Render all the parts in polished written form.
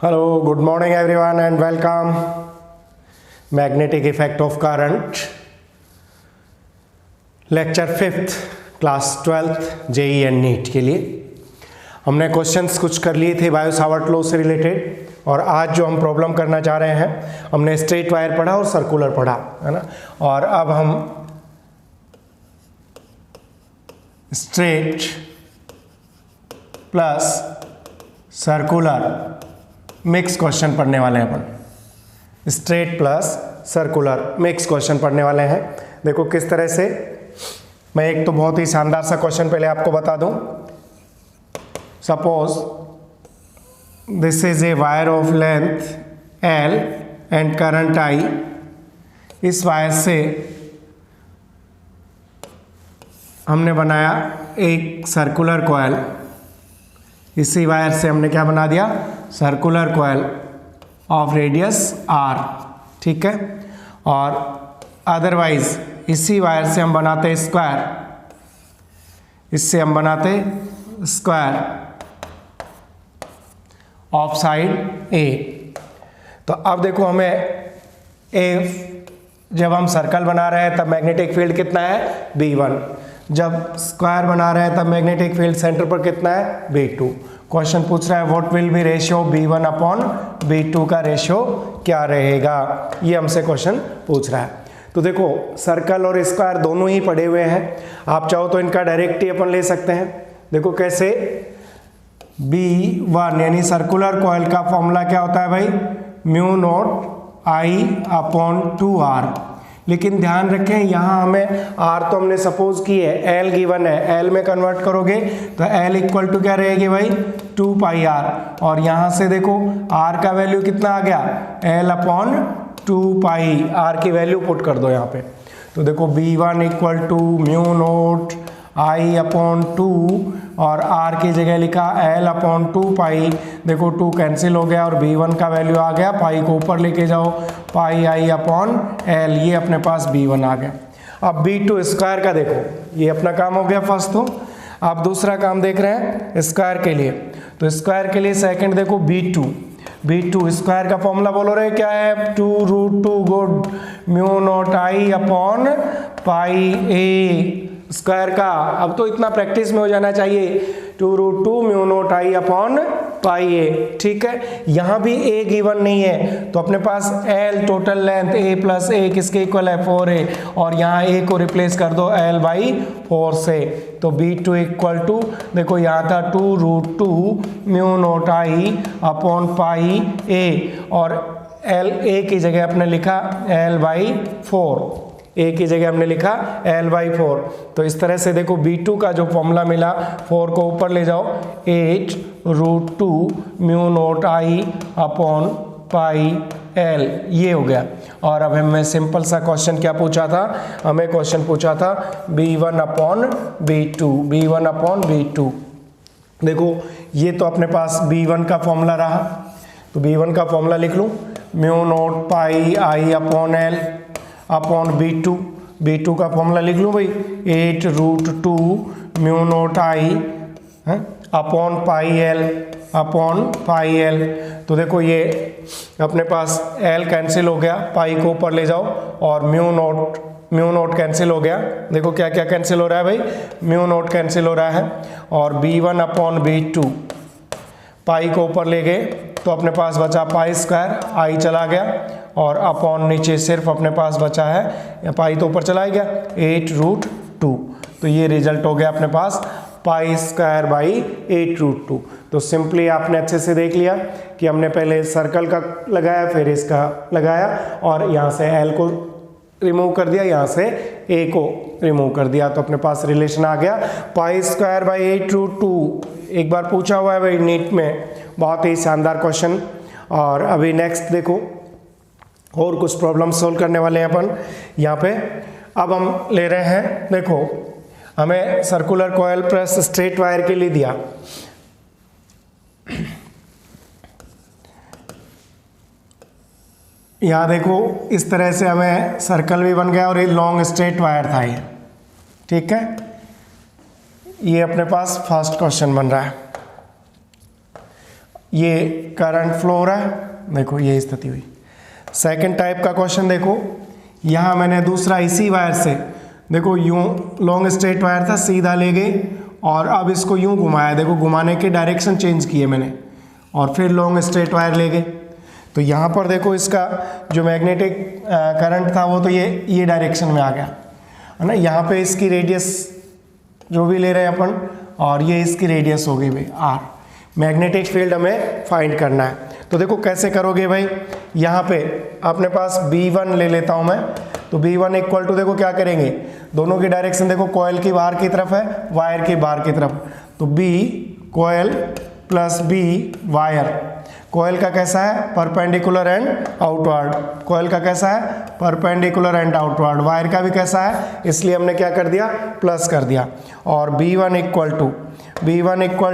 Hello, good morning everyone and welcome. Magnetic effect of current. Lecture 5th, class 12th JEE and NEET के लिए हमने questions कुछ कर लिए थे बायो सावर्ट लॉ से रिलेटेड, और आज जो हम प्रॉब्लम करना चाह रहे हैं, हमने स्ट्रेट वायर पढ़ा और सर्कुलर पढ़ा है ना। और अब हम straight plus circular mix question पढ़ने वाले हैं अपन। Straight plus circular mix question पढ़ने वाले हैं। देखो किस तरह से, मैं एक तो बहुत ही शानदार सा क्वेश्चन पहले आपको बता दूं। Suppose this is a wire of length L and current I। इस वायर से हमने बनाया एक सर्कुलर कॉइल। इसी वायर से हमने क्या बना दिया, circular coil of radius R, ठीक है। और अदरवाइज इसी वायर से हम बनाते स्क्वायर, इससे हम बनाते स्क्वायर ऑफ साइड A। तो अब देखो हमें जब हम सर्कल बना रहे हैं तब मैग्नेटिक फील्ड कितना है, B1। जब स्क्वायर बना रहे हैं तब मैग्नेटिक फील्ड सेंटर पर कितना है, B2। क्वेश्चन पूछ रहा है what will be ratio B1 upon B2 का रेशियो क्या रहेगा, ये हमसे क्वेश्चन पूछ रहा है। तो देखो सर्कल और स्क्वायर दोनों ही पड़े हुए हैं, आप चाहो तो इनका डायरेक्ट ही अपन ले सकते हैं। देखो कैसे, B1 यानी सर्कुलर कॉइल का फॉर्मूला क्या होता है भाई, mu naught I upon 2R। लेकिन ध्यान रखें यहाँ हमें R तो हमने सपोज की है, L गिवन है, L में कन्वर्ट करोगे तो L इक्वल टू क्या रहेगी भाई, 2 पाई R। और यहाँ से देखो R का वैल्यू कितना आ गया, L अपॉन 2 पाई R की वैल्यू पुट कर दो यहाँ पे। तो देखो B1 equal to mu naught I upon 2 और R की जगह लिखा L अपॉन 2 पाई। देखो 2 कैंसिल हो गया और B1 का वैल्यू आ गया, पाई को ऊपर लेके जाओ, पाई I अपॉन L, ये अपने पास B1 आ गया। अब B2 स्क्वायर का देखो, ये अपना काम हो गया फर्स्ट। तो आप दूसरा काम देख रहे हैं स्क्वायर के लिए। तो स्क्वायर के लिए सेकंड देखो B2 स्क्वायर का फॉर्मूला बोलो रे क्या है, 2√2 good mu naught I upon pi A square का। अब तो इतना प्रैक्टिस में हो जाना चाहिए, 2√2 mu naught I upon pi A, ठीक है। यहाँ भी A गिवन नहीं है तो अपने पास L total length A plus A किसके इक्वल है, 4A। और यहाँ A को रिप्लेस कर दो L बाई 4 से। तो B2 इक्वल टू, देखो यहाँ था 2√2 mu naught I upon pi A, और L A की जगह अपने लिखा L बाई 4, A की जगह हमने लिखा L बाई 4। तो इस तरह से देखो B2 का जो फॉर्मूला मिला, 4 को ऊपर ले जाओ, 8√2 mu naught I upon pi L, ये हो गया। और अब हमें सिंपल सा क्वेश्चन क्या पूछा था, हमें क्वेश्चन पूछा था B1 अपॉन B2। देखो ये तो अपने पास B1 का फॉर्मूला रहा, तो B1 का फॉर्मूला लिख लूँ, mu naught pi I upon L upon B2 का फॉर्मूला लिख लूँ भाई, 8√2 mu naught I upon pi L। तो देखो ये अपने पास L कैंसिल हो गया, पाई को ऊपर ले जाओ, और म्यू नॉट कैंसिल हो गया। देखो क्या क्या कैंसिल हो रहा है भाई, म्यू नॉट कैंसिल हो रहा है, और B1 अपॉन B2 पाई को ऊपर ले गए तो अपने पास बचा पाई स्क्वायर, I चला गया, और अपॉन नीचे सिर्फ अपने पास बचा है, पाई तो ऊपर चला गया, 8√2। तो ये रिजल्ट हो गया अपने पास पाई स्क्वायर बाई 8√2। तो सिंपली आपने अच्छे से देख लिया कि हमने पहले सर्कल का लगाया, फिर इसका लगाया, और यहाँ से L को रिमूव कर दिया, यहाँ से A को रिमूव कर दिया, तो अपने पास रिलेशन आ गया पाई स्क्वायर बाई 8√2। एक बार पूछा हुआ है भाई नीट में, बहुत ही शानदार क्वेश्चन। और अभी नेक्स्ट देखो, और कुछ प्रॉब्लम सोल्व करने वाले हैं अपन यहाँ पे। अब हम ले रहे हैं, देखो हमें circular coil plus straight wire के लिए दिया। यहाँ देखो इस तरह से हमें सर्कल भी बन गया और ये लॉन्ग स्ट्रेट वायर था ये, ठीक है। ये अपने पास फर्स्ट क्वेश्चन बन रहा है। ये करंट फ्लो हो रहा है, देखो ये स्थिति हुई। सेकंड टाइप का क्वेश्चन देखो, यहाँ मैंने दूसरा इसी वायर से, देखो यूं लॉन्ग स्ट्रेट वायर था, सीधा ले गए और अब इसको यूं घुमाया, देखो घुमाने के डायरेक्शन चेंज किए मैंने और फिर लॉन्ग स्ट्रेट वायर ले गए। तो यहाँ पर देखो इसका जो मैग्नेटिक करंट था वो तो ये डायरेक्शन में आ गया है ना। यहाँ पे इसकी रेडियस जो भी ले रहे हैं अपन, और ये इसकी रेडियस हो गई भाई आर। मैग्नेटिक फील्ड हमें फाइंड करना है। तो देखो कैसे करोगे भाई, यहाँ पे अपने पास B1 ले लेता हूँ मैं। तो B1 इक्वल टू, देखो क्या करेंगे, दोनों की डायरेक्शन देखो कॉइल की बाहर की तरफ है, वायर की बाहर की तरफ। तो B coil plus B wire. Coil का कैसा है, परपेंडिकुलर एंड आउटवर्ड। कॉइल का कैसा है, परपेंडिकुलर एंड आउटवर्ड। वायर का भी कैसा है, इसलिए हमने क्या कर दिया, प्लस कर दिया। और B1 इक्वल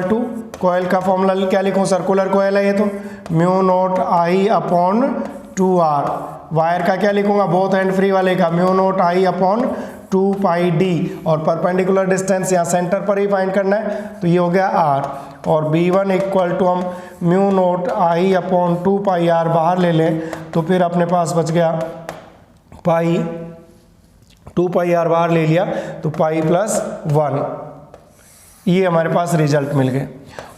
टू कॉइल का फॉर्मूला क्या लिखूं, सर्कुलर कॉइल है ये तो, mu naught I upon 2R। Wire का क्या लिखूंगा, बोथ एंड फ्री वाले का, mu not I upon 2 pi d। और परपेंडिकुलर डिस्टेंस यहाँ सेंटर पर ही फाइंड करना है, तो ये हो गया r। और B1 इक्वल टू हम mu naught I upon 2 pi r बाहर ले लें, तो फिर अपने पास बच गया पाई, 2 पाई r बाहर ले लिया तो पाई प्लस 1। ये हमारे पास रिजल्ट मिल गए।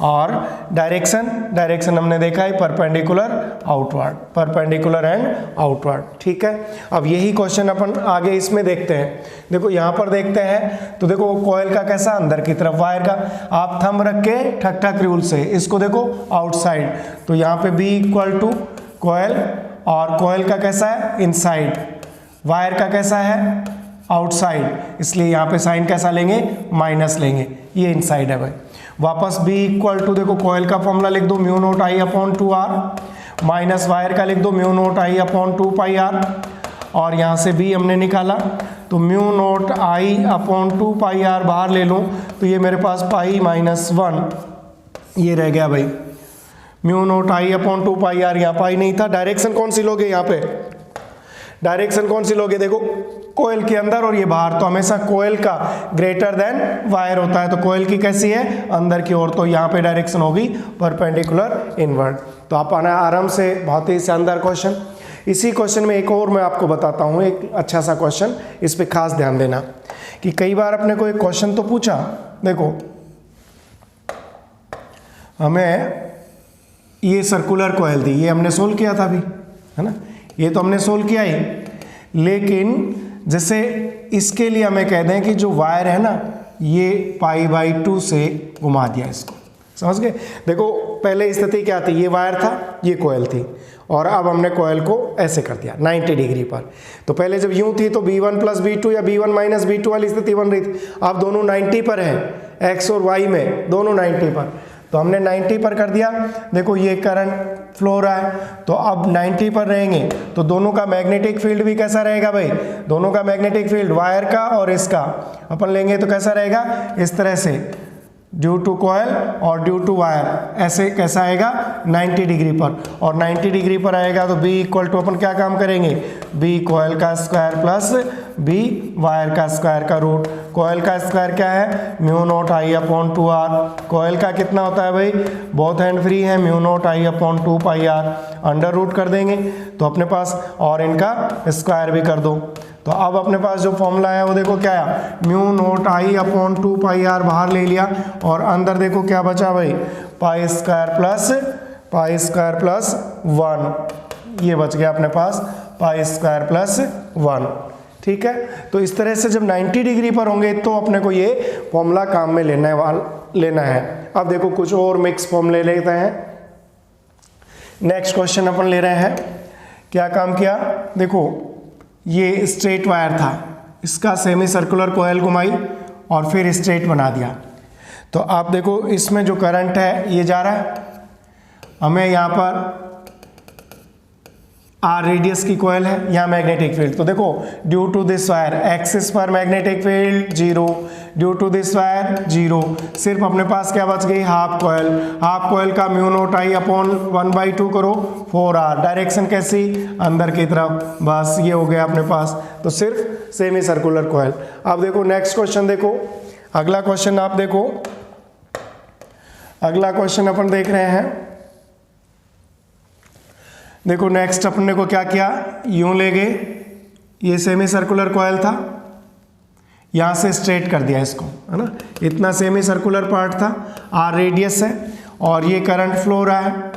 और डायरेक्शन हमने देखा है perpendicular outward, perpendicular and outward. ठीक है, अब यही क्वेश्चन अपन आगे इसमें देखते हैं। देखो यहाँ पर देखते हैं, तो देखो कॉइल का कैसा, अंदर की तरफ, वायर का आप थंब रख के ठक ठक रूल से इसको देखो आउटसाइड। तो यहाँ पे B इक्वल टू कॉइल, और कॉइल का कैसा है, इनसाइड। वायर का कैसा है, आउटसाइड, इसलिए यहाँ पे साइन कैसा लेंगे, माइनस लेंगे। ये इनसाइड है भाई। वापस B इक्वल टू, देखो कॉइल का फॉर्मूला लिख दो, mu naught I upon 2R, minus wire का लिख दो, mu naught I upon 2 pi R। और यहाँ से B हमने निकाला, तो mu naught I upon 2 pi R बाहर ले लूँ, तो ये मेरे पास पाई माइनस 1 ये रह गया भाई। Mu naught I upon 2 pi R, यहाँ पाई नहीं था। डायरेक्शन कौन सी लोगे, यहाँ पे डायरेक्शन कौन सी लोगे, देखो कोयल के अंदर और ये बाहर, तो हमेशा कोयल का ग्रेटर देन वायर होता है। तो कोयल की कैसी है, अंदर की ओर, तो यहाँ पे डायरेक्शन होगी परपेंडिकुलर इनवर्ड। तो आप आना आराम से, बहुत ही शानदार क्वेश्चन। इसी क्वेश्चन में एक और मैं आपको बताता हूँ, एक अच्छा सा क्वेश्चन, इस पे खास ध्यान देना कि कई बार अपने को एक क्वेश्चन तो पूछा, देखो हमें ये सर्कुलर कॉइल दी, ये हमने सोल्व किया था अभी, है ना, ये तो हमने सोल्व किया ही। लेकिन जैसे इसके लिए हमें कह दें कि जो वायर है ना, ये π/2 से घुमा दिया इसको, समझ गए। देखो पहले स्थिति क्या थी, ये वायर था, ये कॉइल थी, और अब हमने कॉइल को ऐसे कर दिया 90 डिग्री पर। तो पहले जब यूं थी तो B1 प्लस B2 या B1 माइनस B2 वाली स्थिति बन रही थी। अब दोनों 90 पर है, x और y में दोनों 90 पर, तो हमने 90 पर कर दिया। देखो ये करंट फ्लो हो रहा है, तो अब 90 पर रहेंगे, तो दोनों का मैग्नेटिक फील्ड भी कैसा रहेगा भाई, दोनों का मैग्नेटिक फील्ड, वायर का और इसका अपन लेंगे तो कैसा रहेगा, इस तरह से, ड्यू टू कॉइल और ड्यू टू वायर, ऐसे कैसा आएगा 90 डिग्री पर। और 90 डिग्री पर आएगा तो B इक्वल टू अपन क्या काम करेंगे, B कॉइल का स्क्वायर प्लस B वायर का स्क्वायर का रूट। कॉइल का स्क्वायर क्या है, mu not I upon 2R। Coil का कितना होता है भाई, बोथ हैंड फ्री है, mu not I upon 2 pi R। Under root कर देंगे तो अपने पास, और इनका स्क्वायर भी कर दो। तो अब अपने पास जो फॉर्मूला है वो देखो क्या है, mu not I upon 2 pi R बाहर ले लिया, और अंदर देखो क्या बचा भाई, पाई स्क्वायर प्लस 1, ये बच गया अपने पास पाई स्क्वायर प्लस 1। ठीक है, तो इस तरह से जब 90 डिग्री पर होंगे तो अपने को ये फॉर्मूला काम में लेना है। अब देखो कुछ और मिक्स फॉर्मूले लेते हैं। नेक्स्ट क्वेश्चन अपन ले रहे हैं, क्या काम किया, देखो ये स्ट्रेट वायर था, इसका सेमी सर्कुलर कॉइल घुमाई और फिर स्ट्रेट बना दिया। तो आप देखो इसमें जो करंट है ये जा रहा है, हमें यहाँ पर R रेडियस की कॉइल है, यहाँ मैग्नेटिक फील्ड। तो देखो due to this wire axis पर magnetic field 0, due to this wire 0, सिर्फ अपने पास क्या बच गई, हाफ कॉइल। हाफ कॉइल का म्यू नॉट I अपॉन 1/2 करो 4R। डायरेक्शन कैसी, अंदर की तरफ, बस ये हो गया अपने पास। तो सिर्फ सेमी सर्कुलर कॉइल। अब देखो नेक्स्ट क्वेश्चन, देखो अगला क्वेश्चन आप देखो, अगला क्वेश्चन अपन देख रहे हैं, देखो नेक्स्ट अपने को क्या किया, यूं ले गए, ये सेमी सर्कुलर कॉइल था, यहाँ से स्ट्रेट कर दिया इसको, है ना, इतना सेमी सर्कुलर पार्ट था, आर रेडियस है और ये करंट फ्लो रहा है,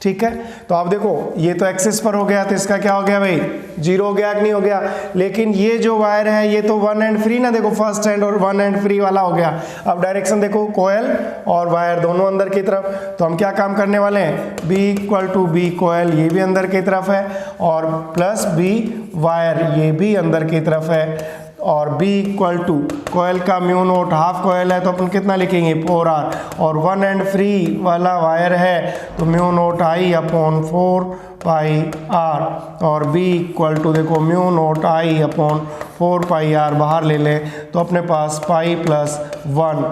ठीक है। तो आप देखो ये तो एक्सिस पर हो गया, तो इसका क्या हो गया भाई, जीरो हो गया कि नहीं हो गया। लेकिन ये जो वायर है ये तो वन एंड फ्री ना, देखो फर्स्ट हैंड और वन एंड फ्री वाला हो गया। अब डायरेक्शन देखो, कॉइल और वायर दोनों अंदर की तरफ, तो हम क्या काम करने वाले हैं, B equal to B coil ये भी अंदर की तरफ है और प्लस B वायर ये भी अंदर की तरफ है, और B इक्वल टू कॉइल का म्यू नोट, हाफ कॉइल है तो अपन कितना लिखेंगे 4R, और वन एंड फ्री वाला वायर है तो mu naught I upon 4πR, और B इक्वल टू देखो mu naught I upon 4πR बाहर ले लें तो अपने पास पाई प्लस 1,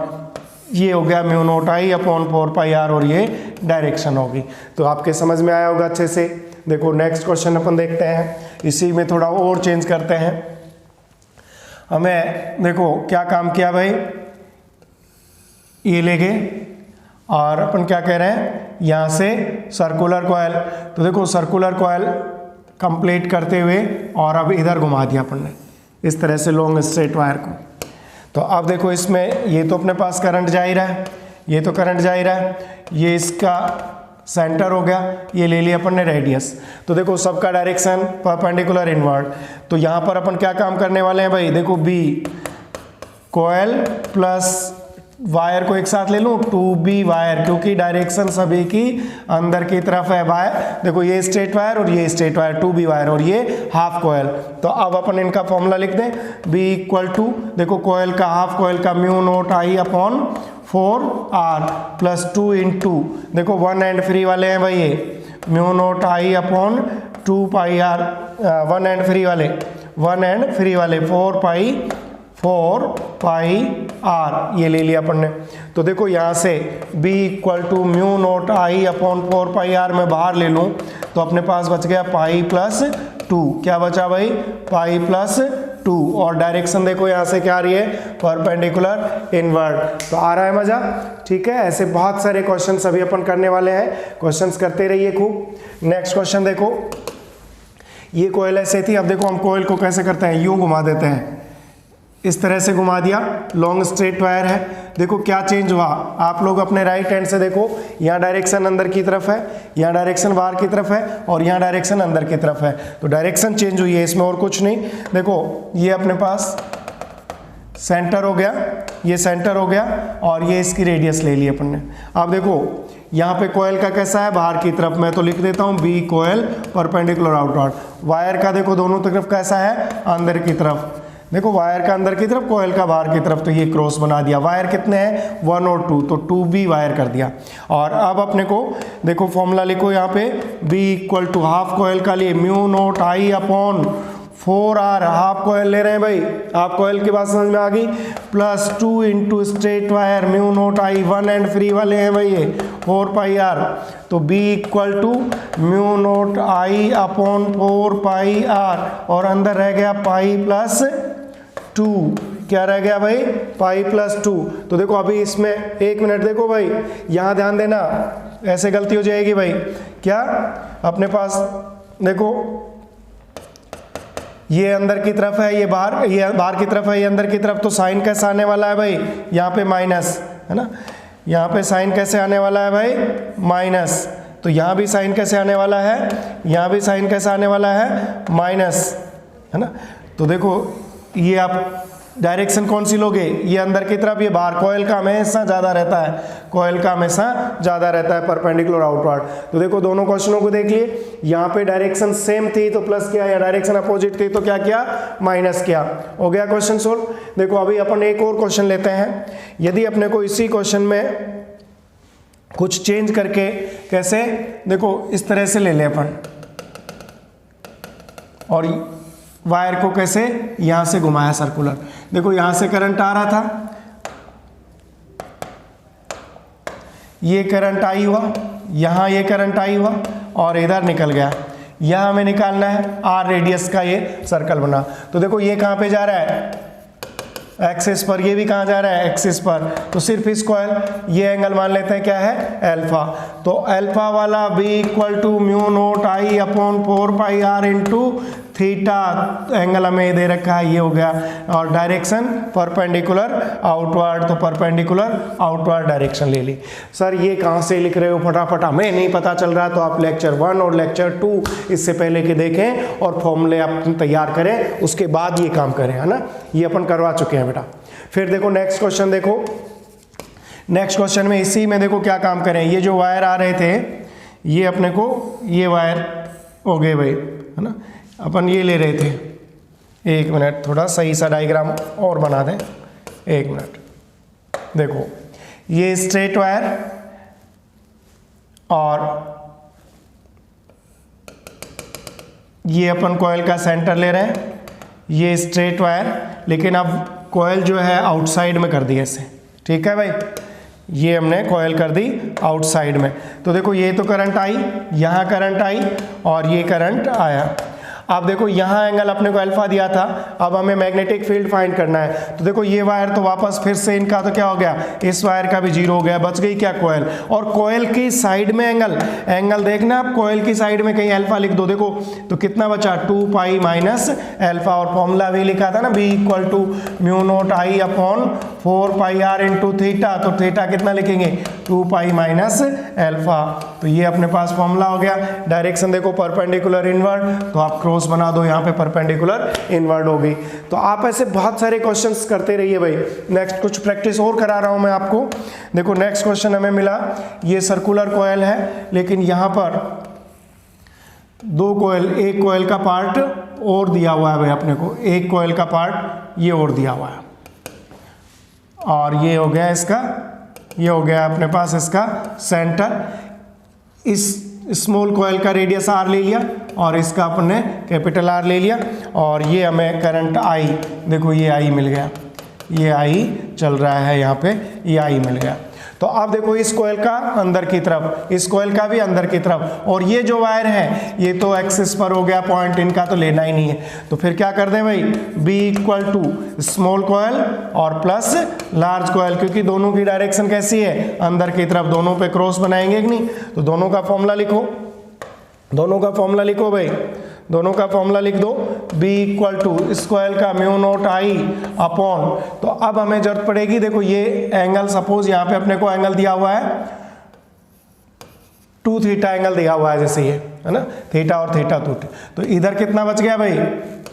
ये हो गया mu naught I upon 4πR और ये डायरेक्शन होगी। तो आपके समझ में आया होगा अच्छे से। देखो नेक्स्ट क्वेश्चन अपन देखते हैं, इसी में थोड़ा और चेंज करते हैं। हमें देखो क्या काम किया भाई, ये ले गए और अपन क्या कह रहे हैं, यहाँ से सर्कुलर कॉइल, तो देखो सर्कुलर कॉइल कंप्लीट करते हुए और अब इधर घुमा दिया अपन ने इस तरह से लॉन्ग स्ट्रेट वायर को। तो अब देखो इसमें ये तो अपने पास करंट जा ही रहा है, ये तो करंट जा ही रहा है, ये इसका सेंटर हो गया, ये ले लिया अपन ने रेडियस। तो देखो सबका डायरेक्शन परपेंडिकुलर इनवर्ड, तो यहाँ पर अपन क्या काम करने वाले हैं भाई, देखो B कॉइल प्लस वायर को एक साथ ले लूँ 2B वायर, क्योंकि डायरेक्शन सभी की अंदर की तरफ है। वायर देखो ये स्ट्रेट वायर और ये स्ट्रेट वायर 2B वायर और ये हाफ कॉइल। तो अब अपन इनका फॉर्मूला लिख दें, B इक्वल टू देखो कॉइल का हाफ कॉइल का mu naught I upon 4R plus 2 into देखो वन एंड फ्री वाले हैं भाई, ये mu naught I upon 2πR, one and three वाले 4πR ये ले लिया अपन ने। तो देखो यहाँ से B equal to mu naught I upon 4πR में बाहर ले लूँ तो अपने पास बच गया पाई प्लस 2, क्या बचा भाई, पाई प्लस 2, और डायरेक्शन देखो यहाँ से क्या आ रही है, परपेंडिकुलर इनवर्ड। तो आ रहा है मजा, ठीक है। ऐसे बहुत सारे क्वेश्चंस अभी अपन करने वाले हैं, क्वेश्चंस करते रहिए खूब। नेक्स्ट क्वेश्चन देखो, ये कॉइल ऐसे थी, अब देखो हम कॉइल को कैसे करते हैं, यूं घुमा देते हैं, इस तरह से घुमा दिया, लॉन्ग स्ट्रेट वायर है। देखो क्या चेंज हुआ, आप लोग अपने राइट हैंड से देखो, यहाँ डायरेक्शन अंदर की तरफ है, यहाँ डायरेक्शन बाहर की तरफ है और यहाँ डायरेक्शन अंदर की तरफ है, तो डायरेक्शन चेंज हुई है, इसमें और कुछ नहीं। देखो ये अपने पास सेंटर हो गया, ये सेंटर हो गया और ये इसकी रेडियस ले ली अपन ने। अब देखो यहाँ पे कॉइल का कैसा है, बाहर की तरफ, मैं तो लिख देता हूँ B coil perpendicular outward. Wire का देखो दोनों तरफ कैसा है, अंदर की तरफ, देखो वायर का अंदर की तरफ, कॉइल का बाहर की तरफ, तो ये क्रॉस बना दिया। वायर कितने हैं 1 और 2, तो 2B वायर कर दिया। और अब अपने को देखो फॉर्मूला लिखो यहाँ पे, B equal to half coil का लिए mu naught I upon 4R, half coil ले रहे हैं भाई, हाफ कॉइल की बात समझ में आ गई, plus 2 into straight wire mu naught I, one and three वाले हैं भाई ये 4πR, तो B equal to mu naught I upon 4πR और अंदर रह गया पाई प्लस 2, क्या रह गया भाई, पाई प्लस 2। तो देखो अभी इसमें एक मिनट देखो भाई, यहाँ ध्यान देना, ऐसे गलती हो जाएगी भाई, क्या अपने पास देखो ये अंदर की तरफ है, ये बाहर की तरफ है, ये अंदर की तरफ, तो साइन कैसा आने वाला है भाई, यहाँ पे माइनस है ना, यहाँ पे साइन कैसे आने वाला है भाई, माइनस। तो यहाँ भी साइन कैसे आने वाला है, यहाँ भी साइन कैसे आने वाला है, माइनस, है ना। तो देखो ये आप डायरेक्शन कौन सी लोगे, ये अंदर की तरफ, ये बाहर, कॉइल का हमेशा ज़्यादा रहता है, कॉइल का हमेशा ज़्यादा रहता है परपेंडिकुलर आउटवर्ड। तो देखो दोनों क्वेश्चनों को देख लिए, यहाँ पे डायरेक्शन सेम थी तो प्लस किया, या डायरेक्शन अपोजिट थी तो क्या किया, माइनस किया, हो गया क्वेश्चन सोल्व। देखो अभी अपन एक और क्वेश्चन लेते हैं, यदि अपने को इसी क्वेश्चन में कुछ चेंज करके, कैसे, देखो इस तरह से ले लें अपन, और वायर को कैसे यहाँ से घुमाया सर्कुलर, देखो यहाँ से करंट आ रहा था, ये करंट आई हुआ, यहाँ ये करंट आई हुआ और इधर निकल गया, यह हमें निकालना है, R रेडियस का ये सर्कल बना। तो देखो ये कहाँ पे जा रहा है, एक्सिस पर, ये भी कहाँ जा रहा है एक्सिस पर, तो सिर्फ इस कॉइल ये एंगल मान लेते हैं क्या है अल्फा। तो अल्फा वाला b equal to mu note I upon 4 pi R into theta, angle हमें दे रखा है ये हो गया, और डायरेक्शन परपेंडिकुलर आउटवर्ड, तो परपेंडिकुलर आउटवर्ड डायरेक्शन ले ली। सर ये कहाँ से लिख रहे हो फटाफट, हमें नहीं पता चल रहा, तो आप लेक्चर 1 और लेक्चर 2 इससे पहले के देखें और फॉर्मूले आप तैयार करें, उसके बाद ये काम करें, है ना, ये अपन करवा चुके हैं बेटा। फिर देखो नेक्स्ट क्वेश्चन, देखो नेक्स्ट क्वेश्चन में इसी में देखो क्या काम करें, ये जो वायर आ रहे थे ये अपने को ये वायर हो गए भाई, है ना, अपन ये ले रहे थे, एक मिनट थोड़ा सही सा डायग्राम और बना दें, एक मिनट, देखो ये स्ट्रेट वायर और ये अपन कॉइल का सेंटर ले रहे हैं, ये स्ट्रेट वायर, लेकिन अब कॉइल जो है आउटसाइड में कर दिया इसे, ठीक है भाई, ये हमने कॉइल कर दी आउटसाइड में। तो देखो ये तो करंट आई, यहाँ करंट आई और ये करंट आया। अब देखो यहाँ एंगल अपने को अल्फा दिया था, अब हमें मैग्नेटिक फील्ड फाइंड करना है। तो देखो ये वायर तो वापस फिर से इनका तो क्या हो गया, इस वायर का भी जीरो हो गया, बच गई क्या कॉइल, और कॉइल की साइड में एंगल देखना आप, कॉइल की साइड में कहीं अल्फा लिख दो, देखो तो कितना बचा 2 पाई माइनस अल्फा, और फॉर्मूला भी लिखा था ना b equal to mu note I upon 4 pi R into theta, तो थीटा कितना लिखेंगे 2 पाई माइनस अल्फा। तो ये अपने पास फॉर्मूला हो गया। डायरेक्शन देखो परपेंडिकुलर इनवर्ड, तो आप क्रॉस बना दो, यहाँ पे परपेंडिकुलर इनवर्ड होगी। तो आप ऐसे बहुत सारे क्वेश्चंस करते रहिए भाई। नेक्स्ट कुछ प्रैक्टिस और करा रहा हूँ मैं आपको। देखो नेक्स्ट क्वेश्चन हमें मिला, ये सर्कुलर कॉइल है, लेकिन यहाँ पर दो कॉइल, एक कॉइल का पार्ट और दिया हुआ है भाई अपने को, एक कॉइल का पार्ट ये और दिया हुआ है, और ये हो गया इसका, ये हो गया अपने पास इसका सेंटर। इस स्मॉल कॉइल का रेडियस आर ले लिया और इसका अपने कैपिटल आर ले लिया, और ये हमें करंट आई, देखो ये आई मिल गया, ये आई चल रहा है यहाँ पे, ये आई मिल गया। तो अब देखो इस कॉइल का अंदर की तरफ, इस कॉइल का भी अंदर की तरफ, और ये जो वायर है ये तो एक्सिस पर हो गया पॉइंट, इनका तो लेना ही नहीं है। तो फिर क्या कर दें भाई, b equal to small coil और प्लस लार्ज कॉइल, क्योंकि दोनों की डायरेक्शन कैसी है अंदर की तरफ, दोनों पे क्रॉस बनाएंगे कि नहीं। तो दोनों का फॉर्मूला लिखो, दोनों का फॉर्मूला लिखो भाई, दोनों का फॉर्मूला लिख दो, b इक्वल टू स्क्वायर का म्यू नोट आई अपॉन, तो अब हमें जरूरत पड़ेगी, देखो ये एंगल सपोज यहाँ पे अपने को एंगल दिया हुआ है 2 थीटा एंगल दिया हुआ है, जैसे ये है ना, थीटा और थीटा 2, तो इधर कितना बच गया भाई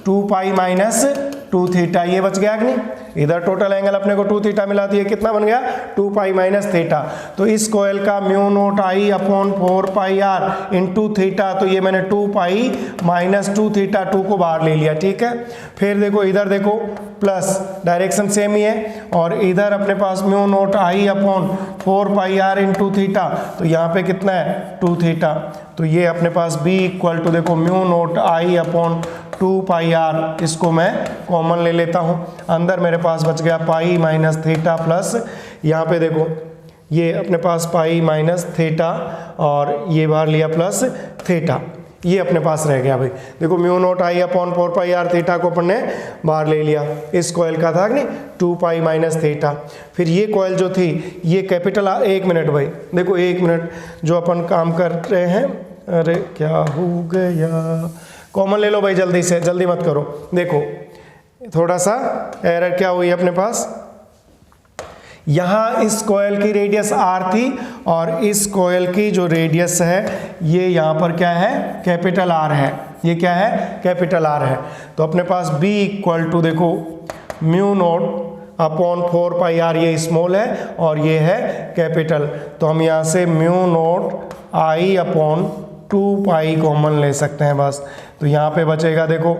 2 पाई माइनस 2 थीटा, ये बच गया कि नहीं। इधर टोटल एंगल अपने को 2 थीटा मिला, तो ये कितना बन गया 2 पाई माइनस थीटा। तो इस कॉइल का mu note I upon 4 pi R into theta, तो ये मैंने 2 पाई माइनस 2 थीटा, 2 को बाहर ले लिया, ठीक है। फिर देखो इधर देखो प्लस, डायरेक्शन सेम ही है, और इधर अपने पास mu note I upon 4 pi R into theta, तो यहाँ पे कितना है 2 थीटा। तो ये अपने पास b इक्वल टू देखो mu note I upon 2 pi R, इसको मैं कॉमन ले लेता हूँ, अंदर मेरे पास बच गया पाई माइनस थीटा प्लस, यहाँ पे देखो ये अपने पास पाई माइनस थीटा और ये बाहर लिया प्लस थीटा, ये अपने पास रह गया भाई। देखो mu note I upon 4 pi R theta को अपन ने बाहर ले लिया, इस कॉइल का था कि नहीं 2 पाई माइनस थीटा। फिर ये कॉइल जो थी ये कैपिटल आर, एक मिनट भाई देखो एक मिनट, जो अपन काम कर रहे हैं, अरे क्या हो गया, कॉमन ले लो भाई जल्दी से, जल्दी मत करो। देखो थोड़ा सा एरर क्या हुई अपने पास, यहाँ इस कॉइल की रेडियस r थी और इस कॉइल की जो रेडियस है ये यहाँ पर क्या है कैपिटल R है, ये क्या है कैपिटल R है। तो अपने पास b इक्वल टू देखो mu naught upon 4 pi R, ये स्मॉल है और ये है कैपिटल, तो हम यहाँ से mu note I upon 2 pi common ले सकते हैं बस। तो यहाँ पे बचेगा देखो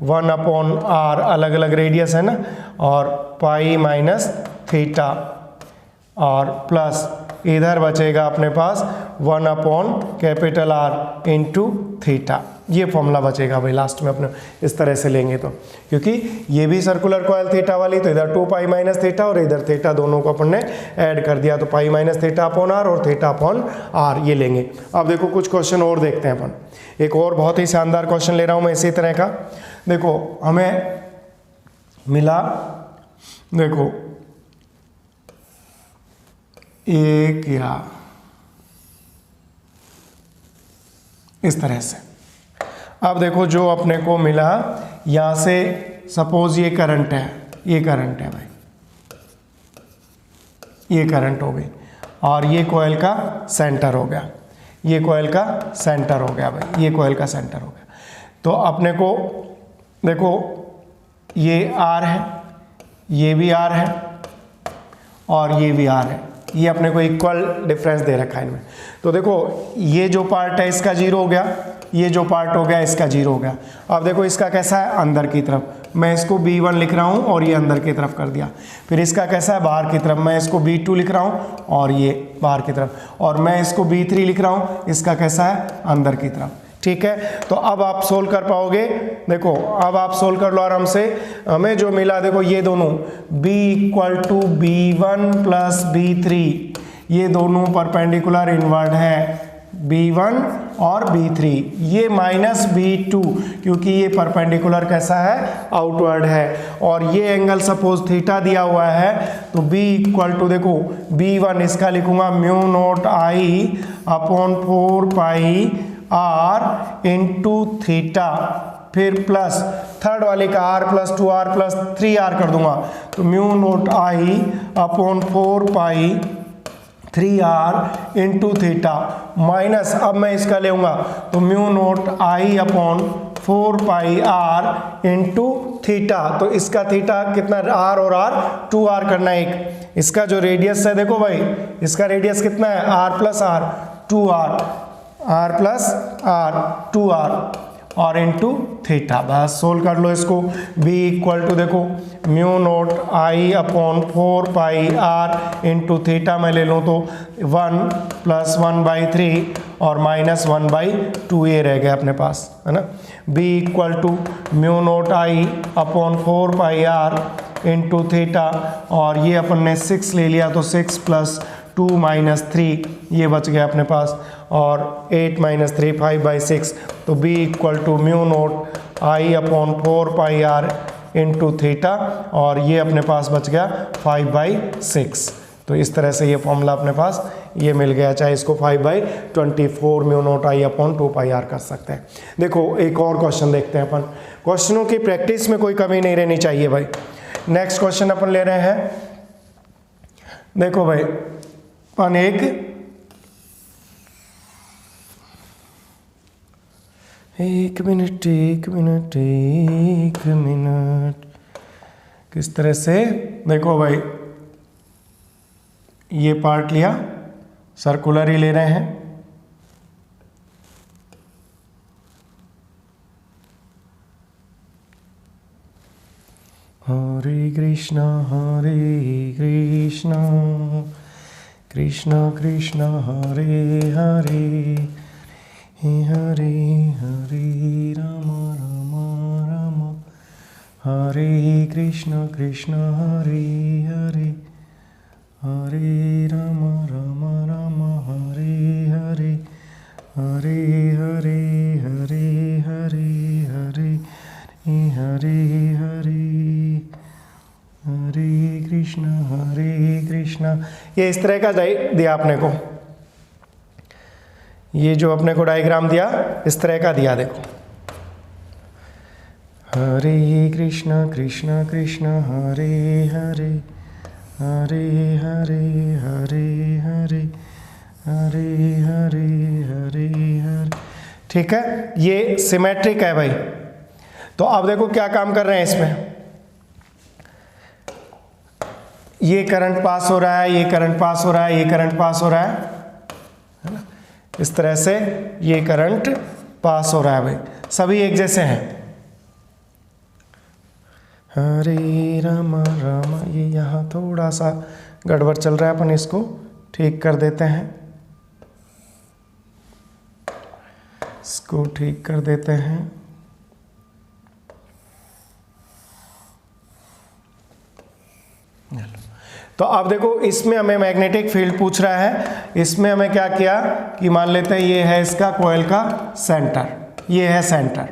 1 अपॉन आर, अलग अलग रेडियस है ना, और पाई माइनस थीटा, और प्लस इधर बचेगा अपने पास 1 upon capital R into theta, ये फॉर्मूला बचेगा भाई लास्ट में अपने, इस तरह से लेंगे तो, क्योंकि ये भी सर्कुलर कॉइल थीटा वाली, तो इधर 2 पाई माइनस थीटा और इधर थीटा, दोनों को अपन ने ऐड कर दिया, तो pi minus theta upon R और थीटा अपॉन आर ये लेंगे। अब देखो कुछ क्वेश्चन और देखते हैं अपन, एक और बहुत ही शानदार क्वेश्चन ले रहा हूँ मैं इसी तरह का। देखो हमें मिला देखो एक या इस तरह से। अब देखो जो अपने को मिला यहां से, सपोज ये करंट है, ये करंट है भाई, ये करंट हो गई और ये कॉइल का सेंटर हो गया, ये कॉइल का सेंटर हो गया भाई, ये कॉइल का सेंटर हो गया। तो अपने को देखो ये आर है, ये भी आर है और ये भी आर है, ये अपने को इक्वल डिफरेंस दे रखा है इनमें। तो देखो ये जो पार्ट है इसका जीरो हो गया, ये जो पार्ट हो गया इसका जीरो हो गया। अब देखो इसका कैसा है, अंदर की तरफ, मैं इसको B1 लिख रहा हूँ और ये अंदर की तरफ कर दिया। फिर इसका कैसा है, बाहर की तरफ, मैं इसको B2 लिख रहा हूँ और ये बाहर की तरफ, और मैं इसको B3 लिख रहा हूँ, इसका कैसा है, अंदर की तरफ। ठीक है, तो अब आप सोल्व कर पाओगे। देखो अब आप सोल्व कर लो आराम से। हमें जो मिला देखो ये दोनों B = B1 + B3, ये दोनों परपेंडिकुलर इनवर्ड है, B1 और B3, ये -B2 क्योंकि ये परपेंडिकुलर कैसा है, आउटवर्ड है, और ये एंगल सपोज थीटा दिया हुआ है। तो B = देखो B1 इसका लिखूंगा μ0I/4πr × थीटा, फिर प्लस थर्ड वाले का r + 2r + 3r कर दूंगा, तो μ0I/4π 3r × थीटा माइनस, अब मैं इसका लेऊंगा तो μ0I/4πr × थीटा। तो इसका थीटा कितना, r और r 2r करना है एक। इसका जो रेडियस है देखो भाई, इसका रेडियस कितना है, r + r 2r, r + r 2r और इंटू थीटा। बस सोल्व कर लो इसको। B = देखो μ0I/4πr × थीटा मैं ले लूँ तो 1 + 1/3 और -1/2 ये रह गया अपने पास, है ना। B = μ0I/4πr × थीटा, और ये अपन ने 6 ले लिया तो 6 + 2 - 3 ये बच गया अपने पास, और 8 - 3 5/6। तो B = μ0I/4πr × थीटा, और ये अपने पास बच गया 5/6। तो इस तरह से ये फॉर्मूला अपने पास ये मिल गया। चाहे इसको 5/24 μ0I/2πr कर सकते हैं। देखो एक और क्वेश्चन देखते हैं अपन। क्वेश्चनों की प्रैक्टिस में कोई कमी नहीं रहनी चाहिए भाई। नेक्स्ट क्वेश्चन अपन ले रहे हैं। देखो भाई अपन एक मिनट किस तरह से, देखो भाई ये पार्ट लिया, सर्कुलर ही ले रहे हैं। हरे कृष्णा कृष्णा कृष्णा हरे हरे, हरे हरे राम राम राम, हरे कृष्णा कृष्णा हरे हरे, हरे राम राम राम, हरे हरे, हरे हरे हरे हरे हरे, हरे हरे हरे कृष्णा। ये इस तरह का दिया अपने को, ये जो अपने को डायग्राम दिया इस तरह का दिया। देखो हरे कृष्णा कृष्णा कृष्णा हरे हरे, हरे हरे हरे हरे, हरे हरे हरे हरे। ठीक है, ये सिमेट्रिक है भाई। तो अब देखो क्या काम कर रहे हैं इसमें, ये करंट पास हो रहा है, ये करंट पास हो रहा है, ये करंट पास हो रहा है ना, इस तरह से ये करंट पास हो रहा है भाई, सभी एक जैसे हैं। हरे राम राम, ये यहाँ थोड़ा सा गड़बड़ चल रहा है, अपन इसको ठीक कर देते हैं, इसको ठीक कर देते हैं। तो अब देखो इसमें हमें मैग्नेटिक फील्ड पूछ रहा है। इसमें हमें क्या किया कि मान लेते हैं ये है इसका कॉइल का सेंटर, ये है सेंटर,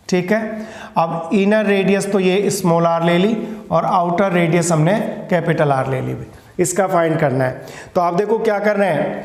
ठीक है। अब इनर रेडियस तो ये स्मॉल आर ले ली और आउटर रेडियस हमने कैपिटल आर ले ली, इसका फाइंड करना है। तो आप देखो क्या कर रहे हैं,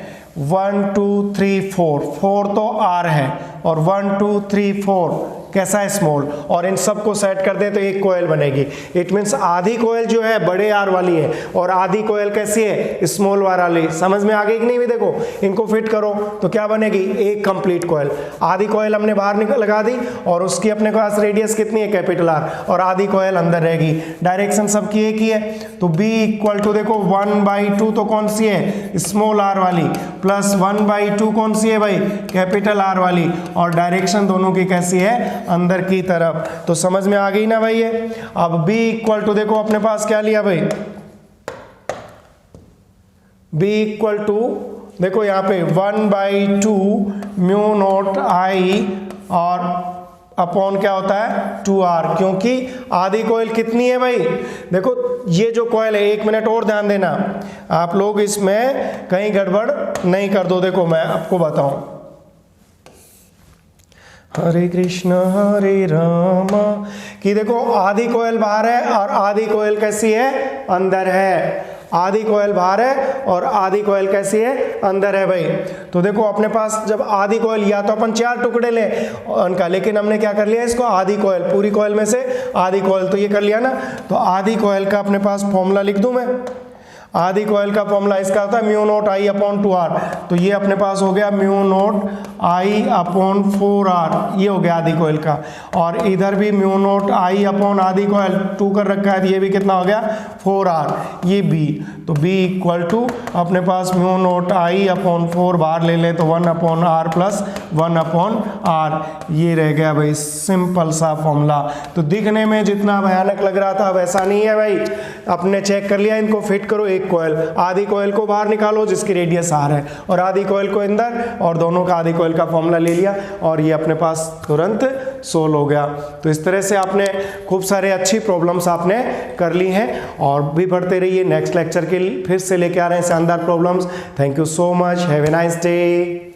1 2 3 4, 4 तो आर है और 1 2 3 4 कैसा है, स्मॉल, और इन सबको सेट कर दे तो एक कोयल बनेगी। इट मीन्स आधी कोयल जो है बड़े आर वाली है और आधी कोयल कैसी है, स्मॉल वाली। समझ में आ गई कि नहीं भी? देखो इनको फिट करो तो क्या बनेगी, एक कंप्लीट कोयल। आधी कोयल हमने बाहर लगा दी और उसकी अपने पास रेडियस कितनी है, कैपिटल आर, और आधी कोयल अंदर रहेगी। डायरेक्शन सबकी एक ही है, तो b इक्वल टू देखो 1/2 तो कौन सी है, स्मॉल आर वाली, प्लस 1/2 कौन सी है भाई, कैपिटल आर वाली, और डायरेक्शन दोनों की कैसी है, अंदर की तरफ। तो समझ में आ गई ना भाई ये। अब b इक्वल टू देखो अपने पास क्या लिया भाई, b इक्वल टू देखो यहाँ पे 1/2 म्यू नॉट I और अपॉन क्या होता है 2r, क्योंकि आधी कोयल कितनी है भाई, देखो ये जो कोयल है, 1 मिनट और ध्यान देना आप लोग, इसमें कहीं गड़बड़ नहीं कर दो। देखो मैं आपको बताऊं, हरे कृष्ण हरे राम, कि देखो आधी कोयल बाहर है और आधी कोयल कैसी है, अंदर है। आधी कोयल बाहर है और आधी कोयल कैसी है, अंदर है भाई। तो देखो अपने पास जब आधी कोयल, या तो अपन 4 टुकड़े लें उनका, लेकिन हमने क्या कर लिया इसको, आधी कोयल, पूरी कोयल में से आधी कोयल, तो ये कर लिया ना। तो आधी कोयल का अपने पास फॉर्मूला लिख दूं मैं, आधी कोयल का फॉर्मूला इसका होता है mu not I upon 2r, तो ये अपने पास हो गया mu naught I upon 4r, ये हो गया आधी कोयल का। और इधर भी म्यू नॉट I अपॉन आधी कोयल 2 कर रखा है, ये भी कितना हो गया 4r, ये b। तो b इक्वल टू अपने पास म्यू नॉट I अपॉन 4 बाहर ले ले तो 1 upon r plus 1 upon r, ये रह गया भाई सिंपल सा फॉर्मूला। तो दिखने में जितना भयानक लग रहा था वैसा नहीं है भाई, अपने चेक कर लिया। इनको फिट करो, एक कोयल, आधी कोयल को बाहर निकालो जिसकी रेडियस r है और आधी कोयल को अंदर, और दोनों का आधी कोयल का फॉर्मूला ले लिया और ये अपने पास तुरंत सोल्व हो गया। तो इस तरह से आपने खूब सारे अच्छी प्रॉब्लम्स आपने कर ली हैं, और भी पढ़ते रहिए। नेक्स्ट लेक्चर के फिर से लेके आ रहे हैं शानदार problems. Thank you so much, have a nice day.